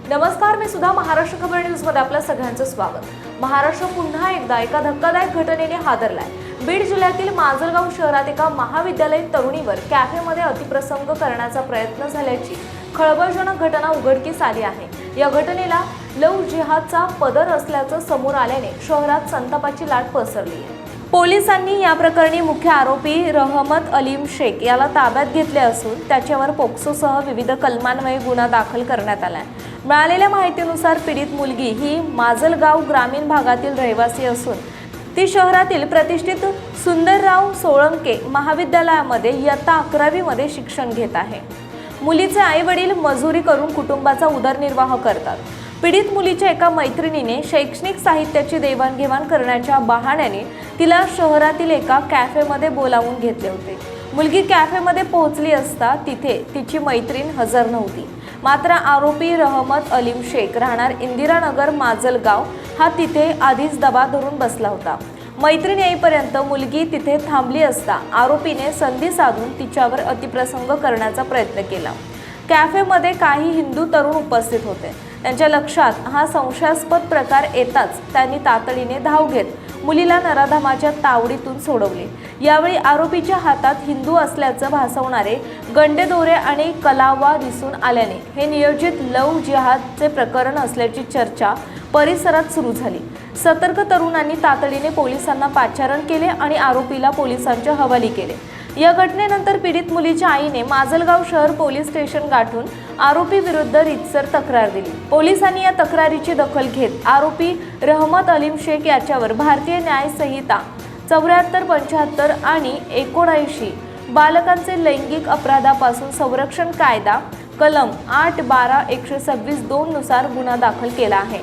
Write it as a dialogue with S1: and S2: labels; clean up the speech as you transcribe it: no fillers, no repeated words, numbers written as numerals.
S1: नमस्कार, मी सुद्धा महाराष्ट्र खबर न्यूजमध्ये आपल्या सगळ्यांचं स्वागत। महाराष्ट्र पुन्हा एकदा एका धक्कादायक घटनेने हादरलाय। बीड जिल्ह्यातील माजलगाव शहरात एका महाविद्यालयीन तरुणीवर कॅफेमध्ये अतिप्रसंग करण्याचा प्रयत्न झाल्याची खळबळजनक घटना उघडकीस आली आहे। या घटनेला लव्ह जिहादचा पदर असल्याचं समोर आल्याने शहरात संतापाची लाट पसरली आहे। पोलिसांनी या प्रकरणी मुख्य आरोपी रहमत अलीम शेख याला ताब्यात घेतले असून त्याच्यावर पोक्सोसह विविध कलमान्वये गुन्हा दाखल करण्यात आला आहे। मिळालेल्या माहितीनुसार पीडित मुलगी ही माजलगाव ग्रामीण भागातील रहिवासी असून ती शहरातील प्रतिष्ठित सुंदरराव सोळंके महाविद्यालयामध्ये इयत्ता 11वी मध्ये शिक्षण घेत आहे। मुलीचे आई वडील मजुरी करून कुटुंबाचा उदरनिर्वाह करतात। पीडित मुलीच्या एका मैत्रिणीने शैक्षणिक साहित्याची देवाणघेवाण करण्याच्या बहाण्याने तिला शहरातील एका कॅफेमध्ये बोलावून घेतले होते। मुलगी कॅफेमध्ये पोहोचली असता तिथे तिची मैत्रीण हजर नव्हती। मात्र आरोपी रहमत अलीम शेख राहणार इंदिरानगर माजलगाव हा तिथे आधीच दबा धरून बसला होता। मैत्रीण येईपर्यंत मुलगी तिथे थांबली असता आरोपीने संधी साधून तिच्यावर अतिप्रसंग करण्याचा प्रयत्न केला। कॅफेमध्ये काही हिंदू तरुण उपस्थित होते। त्यांच्या लक्षात हा संशयास्पद प्रकार येताच त्यांनी तातडीने धाव घेत मुलीला नराधमाच्या तावडीतून सोडवले। यावेळी आरोपीच्या हातात हिंदू असल्याचं भासवणारे गंडेदोरे आणि कलावा दिसून आल्याने हे नियोजित लव्ह जिहादचे प्रकरण असल्याची चर्चा परिसरात सुरू झाली। सतर्क तरुणांनी तातडीने पोलिसांना पाचारण केले आणि आरोपीला पोलिसांच्या हवाली केले। या घटनेनंतर पीडित मुलीच्या आईने माजलगाव शहर पोलीस स्टेशन गाठून आरोपी विरुद्ध रीतसर तक्रार दिली। पोलिसांनी या तक्रारीची दखल घेत आरोपी रहमत अलीम शेख याच्यावर भारतीय न्याय संहिता 74-75 आणि 79 बालकांचे लैंगिक अपराधापासून संरक्षण कायदा कलम 8, 12, 126, 2 नुसार गुन्हा दाखल केला आहे।